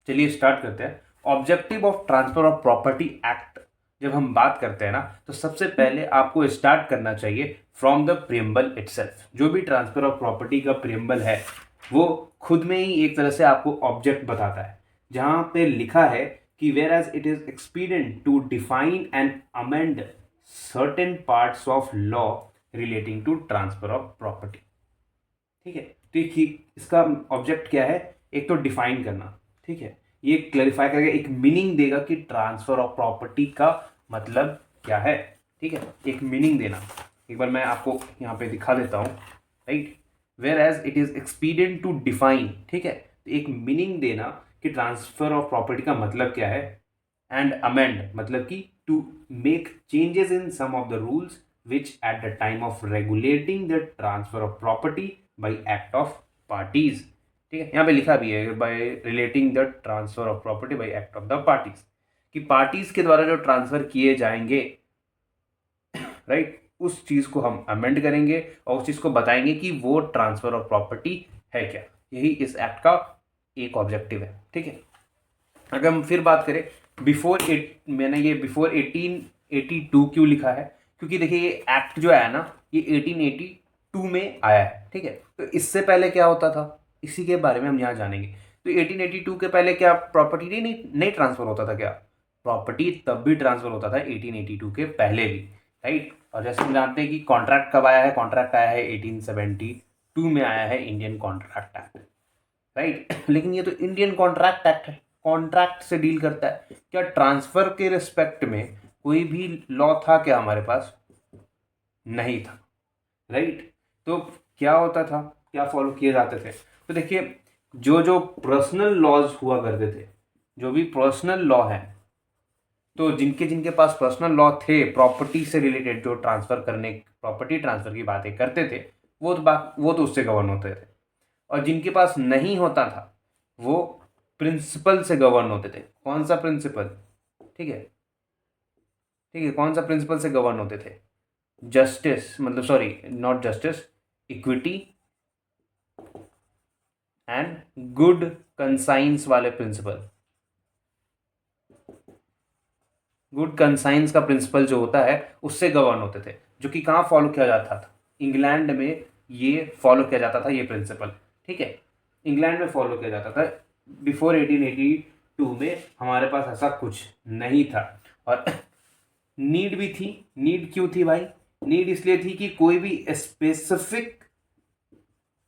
चलिए स्टार्ट करते हैं। Objective of transfer of property act जब हम बात करते हैं ना, तो सबसे पहले आपको स्टार्ट करना चाहिए फ्रॉम द प्रियम्बल इटसेल्फ। जो भी ट्रांसफर ऑफ प्रॉपर्टी का प्रियम्बल है वो खुद में ही एक तरह से आपको ऑब्जेक्ट बताता है, जहां पे लिखा है कि whereas it is expedient to define and amend certain parts of law relating to transfer of property. ठीक है, तो इसका ऑब्जेक्ट क्या है? एक तो डिफाइन करना, ठीक है, ये क्लैरिफाई करेगा, एक मीनिंग देगा कि ट्रांसफर ऑफ प्रॉपर्टी का मतलब क्या है। ठीक है, एक मीनिंग देना। एक बार मैं आपको यहाँ पे दिखा देता हूँ, right. Whereas it is expedient to define, ठीक है, तो एक मीनिंग देना कि ट्रांसफर ऑफ प्रॉपर्टी का मतलब क्या है। एंड अमेंड मतलब कि to make changes in some of the rules which at the time of regulating the transfer of property by act of parties। ठीक है, यहाँ पे लिखा भी है by relating the transfer of property by act of the parties, कि parties के द्वारा जो ट्रांसफर किए जाएंगे, राइट, उस चीज को हम अमेंड करेंगे और उस चीज को बताएंगे कि वो ट्रांसफर ऑफ प्रॉपर्टी है क्या। यही इस एक्ट का एक ऑब्जेक्टिव है। ठीक है, अगर हम फिर बात करें मैंने ये बिफोर 1882 क्यों लिखा है, क्योंकि देखिए ये एक्ट जो है ना, ये 1882 में आया है। ठीक है, तो इससे पहले क्या होता था, इसी के बारे में हम यहाँ जानेंगे। तो 1882 के पहले क्या प्रॉपर्टी नहीं ट्रांसफर होता था क्या? प्रॉपर्टी तब भी ट्रांसफर होता था 1882 के पहले भी, राइट। और जैसे हम जानते हैं कि कॉन्ट्रैक्ट कब आया है, कॉन्ट्रैक्ट आया है 1872 में आया है, इंडियन कॉन्ट्रैक्ट एक्ट, राइट। लेकिन ये तो इंडियन कॉन्ट्रैक्ट एक्ट है, कॉन्ट्रैक्ट से डील करता है। क्या ट्रांसफर के रिस्पेक्ट में कोई भी लॉ था क्या हमारे पास? नहीं था, राइट। तो क्या होता था, क्या फॉलो किए जाते थे? तो देखिए, जो जो पर्सनल लॉज हुआ करते थे, जो भी पर्सनल लॉ है, तो जिनके जिनके पास पर्सनल लॉ थे प्रॉपर्टी से रिलेटेड, जो ट्रांसफर करने, प्रॉपर्टी ट्रांसफर की बातें करते थे, वो तो उससे गवर्न होते थे। और जिनके पास नहीं होता था वो प्रिंसिपल से गवर्न होते थे। कौन सा प्रिंसिपल? ठीक है, ठीक है, कौन सा प्रिंसिपल से गवर्न होते थे? जस्टिस, मतलब sorry, not justice, equity and good conscience वाले प्रिंसिपल। गुड कंसाइंस का प्रिंसिपल जो होता है उससे गवर्न होते थे, जो कि कहाँ फॉलो किया जाता था? इंग्लैंड में ये फॉलो किया जाता था, ये प्रिंसिपल। ठीक है, इंग्लैंड में फॉलो किया जाता था। बिफोर 1882 में हमारे पास ऐसा कुछ नहीं था। और नीड भी थी। नीड क्यों थी भाई? नीड इसलिए थी कि कोई भी स्पेसिफिक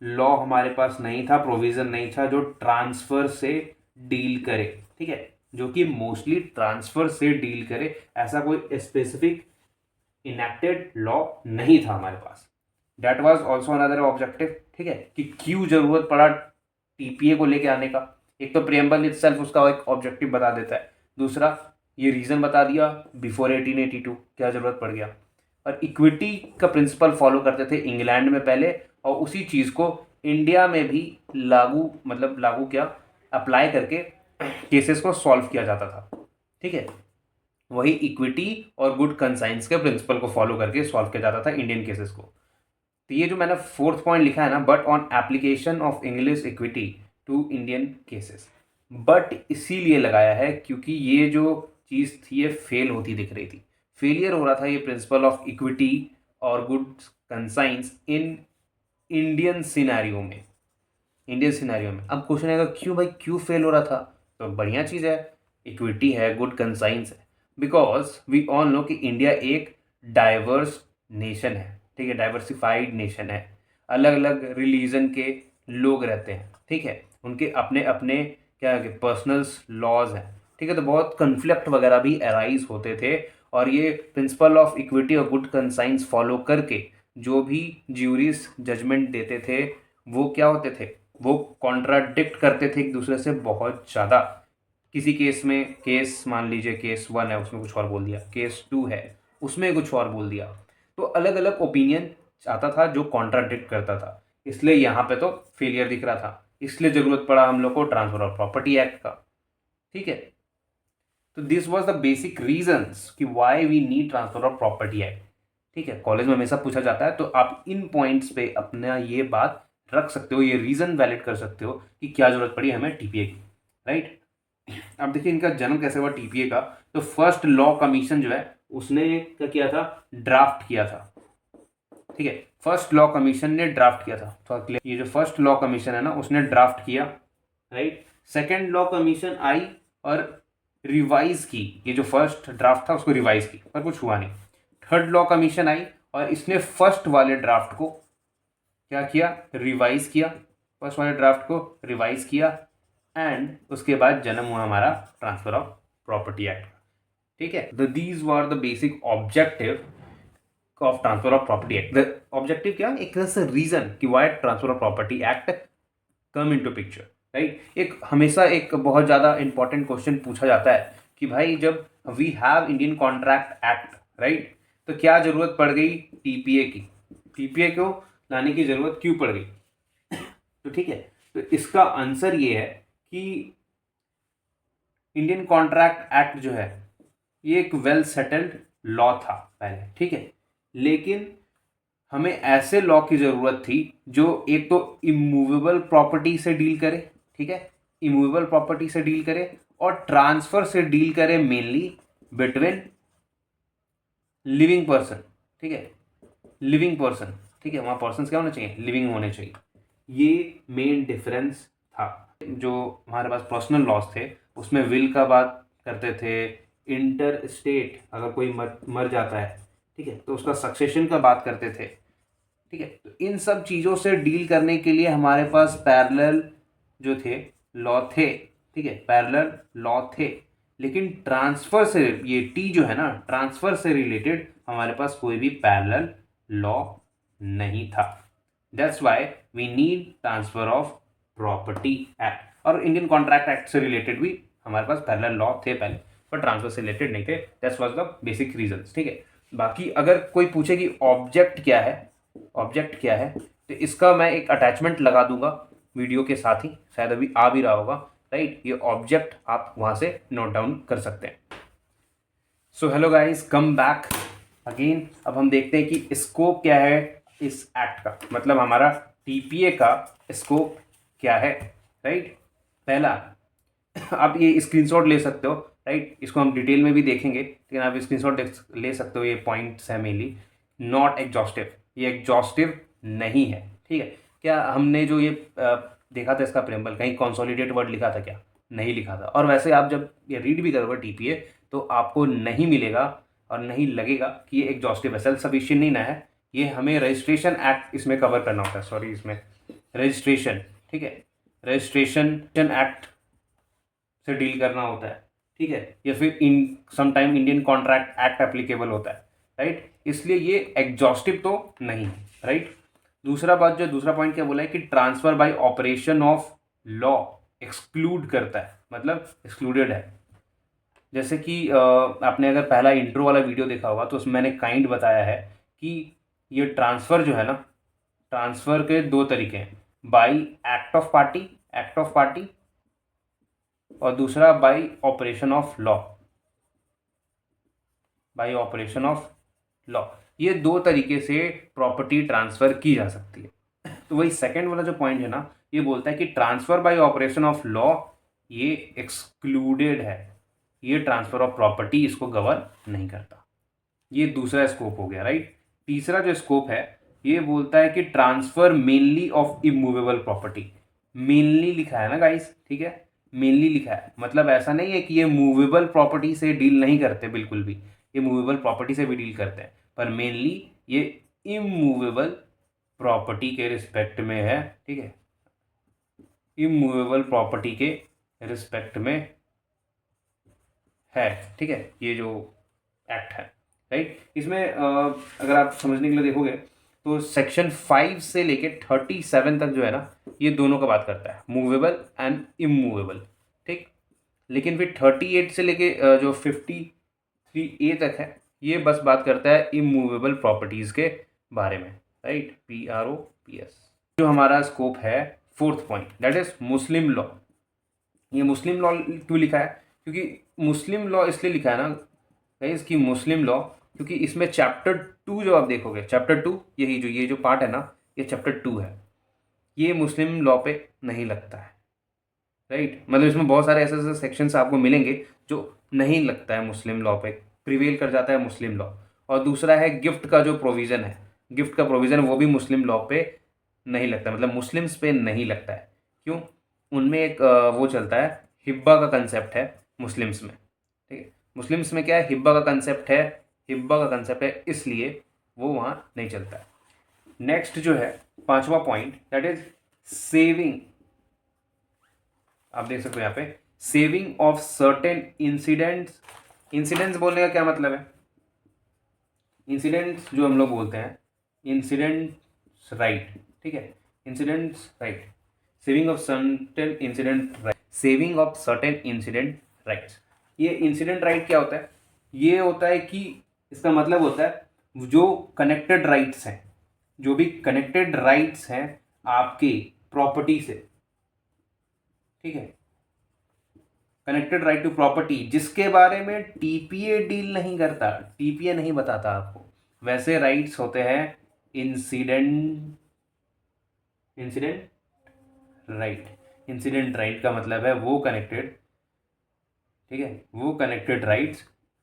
लॉ हमारे पास नहीं था, प्रोविजन नहीं था जो ट्रांसफर से डील करे। ठीक है, जो कि मोस्टली ट्रांसफर से डील करे, ऐसा कोई स्पेसिफिक इनेक्टेड लॉ नहीं था हमारे पास। That was also another objective. ठीक है, कि क्यों जरूरत पड़ा टीपीए को लेके आने का। एक तो प्रियम्बल इटसेल्फ उसका एक ऑब्जेक्टिव बता देता है, दूसरा ये रीजन बता दिया बिफोर 1882 क्या जरूरत पड़ गया। और इक्विटी का प्रिंसिपल फॉलो करते थे इंग्लैंड में पहले, और उसी चीज़ को इंडिया में भी लागू, मतलब लागू क्या, अप्लाई करके केसेस को सॉल्व किया जाता था। ठीक है, वही इक्विटी और गुड कंसाइंस के प्रिंसिपल को फॉलो करके सॉल्व किया जाता था इंडियन केसेस को। तो ये जो मैंने फोर्थ पॉइंट लिखा है ना, but on application of English equity to Indian cases, but इसीलिए लगाया है क्योंकि ये जो चीज़ थी ये फेल होती दिख रही थी, फेलियर हो रहा था ये प्रिंसिपल ऑफ इक्विटी और good conscience in Indian scenario में। इंडियन सिनेरियो में अब क्वेश्चन आएगा क्यों भाई, क्यों फेल हो रहा था? तो बढ़िया चीज़ है, इक्विटी है, गुड कंसाइंस है, बिकॉज वी ऑल नो कि इंडिया एक डाइवर्स नेशन है। ठीक है, डाइवर्सिफाइड नेशन है, अलग अलग रिलीजन के लोग रहते हैं। ठीक है, उनके अपने अपने क्या पर्सनल लॉज हैं। ठीक है, तो बहुत कन्फ्लिक्ट वगैरह भी अराइज होते थे, और ये प्रिंसिपल ऑफ इक्विटी और गुड कंसाइंस फॉलो करके जो भी ज्यूरीज जजमेंट देते थे वो क्या होते थे, वो कॉन्ट्राडिक्ट करते थे एक दूसरे से बहुत ज़्यादा। किसी केस में, केस मान लीजिए केस 1 है उसमें कुछ और बोल दिया, केस 2 है उसमें कुछ और बोल दिया, तो अलग अलग ओपिनियन आता था जो कॉन्ट्राडिक्ट करता था। इसलिए यहाँ पे तो फेलियर दिख रहा था, इसलिए ज़रूरत पड़ा हम लोग को ट्रांसफर ऑफ प्रॉपर्टी एक्ट का। ठीक है, तो this was the basic reasons कि why we need transfer of property act. ठीक है, कॉलेज में हमेशा पूछा जाता है, तो आप इन पॉइंट्स पे अपना ये बात रख सकते हो, ये रीजन वैलिड कर सकते हो कि क्या जरूरत पड़ी हमें टीपीए की, राइट। अब देखिए इनका जन्म कैसे हुआ टीपीए का। तो फर्स्ट लॉ कमीशन जो है उसने क्या किया था, ड्राफ्ट किया था। ठीक है, फर्स्ट लॉ कमीशन ने ड्राफ्ट किया था। तो ये जो फर्स्ट लॉ कमीशन है ना उसने ड्राफ्ट किया, राइट। सेकंड लॉ कमीशन आई और रिवाइज की, ये जो फर्स्ट ड्राफ्ट था उसको रिवाइज की, पर कुछ हुआ नहीं। थर्ड लॉ कमीशन आई और इसने फर्स्ट वाले ड्राफ्ट को क्या किया, रिवाइज किया, फर्स्ट वाले ड्राफ्ट को रिवाइज किया, एंड उसके बाद जन्म हुआ हमारा ट्रांसफर ऑफ प्रॉपर्टी एक्ट। ठीक है, these were the basic objective of transfer of property act. The objective क्या, एक तरह से रीजन कि why transfer of property act come into picture, right. एक हमेशा एक बहुत ज़्यादा इंपॉर्टेंट क्वेश्चन पूछा जाता है कि भाई जब we have Indian contract act, right, तो क्या जरूरत पड़ गई टीपीए की, टीपीए को लाने की जरूरत क्यों पड़ गई। तो ठीक है, तो इसका आंसर ये है कि इंडियन कॉन्ट्रैक्ट एक्ट जो है ये एक वेल सेटल्ड लॉ था पहले, ठीक है, लेकिन हमें ऐसे लॉ की ज़रूरत थी जो एक तो इमूवेबल प्रॉपर्टी से डील करे, ठीक है, इमूवेबल प्रॉपर्टी से डील करे और ट्रांसफर से डील करे मेनली बिटवीन लिविंग पर्सन, ठीक है, लिविंग पर्सन, ठीक है, वहाँ पर्सन क्या होना चाहिए, लिविंग होने चाहिए। ये मेन डिफरेंस था। जो हमारे पास पर्सनल लॉज थे उसमें विल का बात करते थे, इंटर स्टेट अगर कोई मर जाता है, ठीक है, तो उसका सक्सेशन का बात करते थे। ठीक है, तो इन सब चीज़ों से डील करने के लिए हमारे पास पैरेलल जो थे लॉ थे, ठीक है, पैरेलल लॉ थे। लेकिन ट्रांसफर से, ये टी जो है ना, ट्रांसफर से रिलेटेड हमारे पास कोई भी पैरेलल लॉ नहीं था। That's why we need transfer of property act. और इंडियन कॉन्ट्रैक्ट एक्ट से रिलेटेड भी हमारे पास पैरेलल लॉ थे पहले, पर ट्रांसफर से रिलेटेड नहीं थे। That's was the basic reasons. ठीक है, बाकी अगर कोई पूछे कि ऑब्जेक्ट क्या है, ऑब्जेक्ट क्या है, तो इसका मैं एक अटैचमेंट लगा दूंगा वीडियो के साथ ही, शायद अभी आ भी रहा होगा, राइट। ये ऑब्जेक्ट आप वहां से नोट डाउन कर सकते हैं। So hello guys, come back again. अब हम देखते हैं कि स्कोप क्या है इस एक्ट का, मतलब हमारा टीपीए का स्कोप क्या है, राइट। पहला, आप ये स्क्रीनशॉट ले सकते हो, राइट, इसको हम डिटेल में भी देखेंगे, लेकिन आप स्क्रीनशॉट ले सकते हो। ये पॉइंट्स है मेनली नॉट एग्जॉस्टिव, ये एग्जॉस्टिव नहीं है, ठीक है। क्या हमने जो ये देखा था इसका प्रेम्बल, कहीं कॉन्सोलिडेट वर्ड लिखा था क्या, नहीं लिखा था। और वैसे आप जब ये रीड भी करोगे टीपीए तो आपको नहीं मिलेगा और नहीं लगेगा कि ये एग्जॉस्टिव है, सेल्फ सफिशिएंट नहीं ना है। ये हमें रजिस्ट्रेशन एक्ट इसमें कवर करना होता है, सॉरी, इसमें रजिस्ट्रेशन, ठीक है, रजिस्ट्रेशन एक्ट से डील करना होता है, ठीक है, या फिर इन sometime Indian contract act applicable होता है, राइट। इसलिए ये एग्जॉस्टिव तो नहीं है, राइट। दूसरा पॉइंट क्या बोला है कि transfer by operation of law exclude करता है, मतलब एक्सक्लूडेड है। जैसे कि आपने अगर पहला इंट्रो वाला वीडियो देखा होगा तो उसमें मैंने काइंड बताया है कि ये ट्रांसफ़र जो है ना, ट्रांसफ़र के दो तरीके हैं, बाई एक्ट ऑफ पार्टी और दूसरा by operation of law, by operation of law. ये दो तरीके से प्रॉपर्टी ट्रांसफ़र की जा सकती है। तो वही सेकंड वाला जो पॉइंट है ना, ये बोलता है कि transfer by operation of law ये एक्सक्लूडेड है, ये ट्रांसफ़र ऑफ प्रॉपर्टी इसको गवर्न नहीं करता। ये दूसरा स्कोप हो गया, राइट। तीसरा जो स्कोप है ये बोलता है कि transfer mainly of immovable property, mainly लिखा है ना गाइस, ठीक है, मेनली लिखा है, मतलब ऐसा नहीं है कि ये मूवेबल प्रॉपर्टी से डील नहीं करते, बिल्कुल भी, ये मूवेबल प्रॉपर्टी से भी डील करते हैं, पर मेनली ये इमूवेबल प्रॉपर्टी के रिस्पेक्ट में है, ठीक है, इमूवेबल प्रॉपर्टी के रिस्पेक्ट में है, ठीक है, ये जो एक्ट है, राइट। इसमें अगर आप समझने के लिए देखोगे तो सेक्शन 5 से लेके 37 तक जो है ना, ये दोनों का बात करता है, मूवेबल एंड इमूवेबल, ठीक। लेकिन फिर 38 से लेके जो 53A तक है, ये बस बात करता है इमूवेबल प्रॉपर्टीज़ के बारे में, राइट, PROPS। जो हमारा स्कोप है fourth point, that is Muslim law. ये मुस्लिम लॉ क्यों लिखा है, क्योंकि मुस्लिम लॉ इसलिए लिखा है ना इसकी मुस्लिम लॉ, क्योंकि इसमें चैप्टर 2 जो आप देखोगे, चैप्टर 2, ये जो पार्ट है ना, ये चैप्टर 2 है, ये मुस्लिम लॉ पे नहीं लगता है, राइट, मतलब इसमें बहुत सारे ऐसे ऐसे सेक्शंस आपको मिलेंगे जो नहीं लगता है मुस्लिम लॉ पे, प्रिवेल कर जाता है मुस्लिम लॉ। और दूसरा है गिफ्ट का जो प्रोविज़न है, गिफ्ट का प्रोविज़न वो भी मुस्लिम लॉ पे नहीं लगता, मतलब मुस्लिम्स पे नहीं लगता है। क्यों? उनमें एक वो चलता है, हिब्बा का कंसेप्ट है मुस्लिम्स में। ठीक है, मुस्लिम्स में क्या है, हिब्बा का कंसेप्ट है, हिब्बा का कंसेप्ट है, इसलिए वो वहाँ नहीं चलता है। नेक्स्ट जो है 5वां पॉइंट, दैट इज सेविंग। आप देख सकते हो यहाँ पे, saving of certain incidents. Incidents बोलने का क्या मतलब है? इंसिडेंट्स जो हम लोग बोलते हैं, इंसिडेंट्स राइट, ठीक है, incidents right, saving of certain incident right, saving of certain incident rights. ये इंसिडेंट राइट क्या होता है? ये होता है कि इसका मतलब होता है जो कनेक्टेड राइट्स हैं, जो भी कनेक्टेड राइट्स हैं आपके प्रॉपर्टी से, ठीक है, कनेक्टेड राइट टू प्रॉपर्टी, जिसके बारे में टीपीए डील नहीं करता, टीपीए नहीं बताता आपको, वैसे राइट्स होते हैं incident, incident right. Incident right का मतलब है वो कनेक्टेड, ठीक है, वो कनेक्टेड राइट्स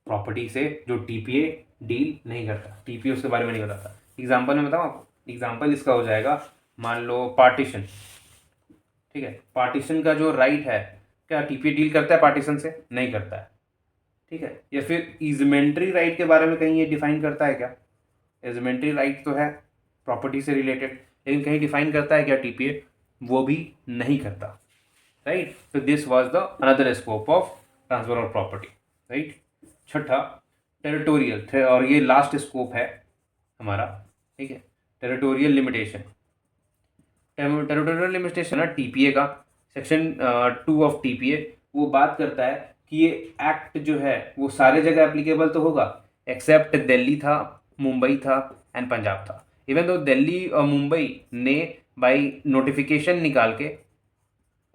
प्रॉपर्टी से जो टीपीए डील नहीं करता, टीपीए उसके बारे में नहीं बताता। एग्जांपल में बताऊं आपको, एग्जांपल इसका हो जाएगा, मान लो पार्टीशन, ठीक है, पार्टीशन का जो राइट है, क्या टीपीए डील करता है पार्टीशन से? नहीं करता है, ठीक है। या फिर इजमेंट्री राइट के बारे में कहीं ये डिफाइन करता है क्या? इजमेंट्री राइट तो है प्रॉपर्टी से रिलेटेड, लेकिन कहीं डिफाइन करता है क्या टीपीए? वो भी नहीं करता, राइट। तो this was the another scope of transfer of property, right. छठा, टेरिटोरियल, और ये लास्ट स्कोप है हमारा, ठीक है, टेरिटोरियल लिमिटेशन। टेरिटोरियल लिमिटेशन ना टीपीए का सेक्शन 2 ऑफ टीपीए वो बात करता है कि ये एक्ट जो है वो सारे जगह एप्लीकेबल तो होगा, एक्सेप्ट दिल्ली था, मुंबई था एंड पंजाब था। इवन तो दिल्ली और मुंबई ने बाय नोटिफिकेशन निकाल के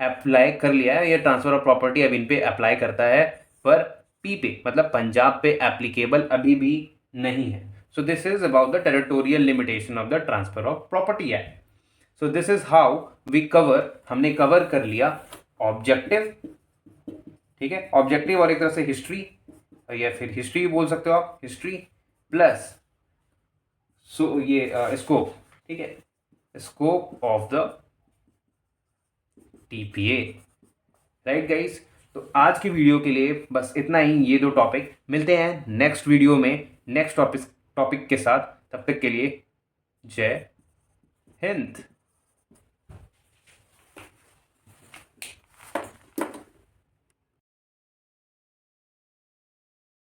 अप्लाई कर लिया है, ये ट्रांसफर ऑफ प्रॉपर्टी अब इन पे अप्लाई करता है, पर पी पे मतलब पंजाब पे एप्लीकेबल अभी भी नहीं है। So this is about the territorial limitation of the transfer of property act. So this is how we cover, हमने कवर कर लिया ऑब्जेक्टिव, ठीक है, ऑब्जेक्टिव और एक तरह से हिस्ट्री, या फिर हिस्ट्री भी बोल सकते हो आप, हिस्ट्री प्लस सो ये स्कोप, ठीक है, scope of the TPA, right guys. तो आज की वीडियो के लिए बस इतना ही, ये 2 टॉपिक। मिलते हैं नेक्स्ट वीडियो में नेक्स्ट टॉपिक के साथ, तब तक के लिए जय हिंद।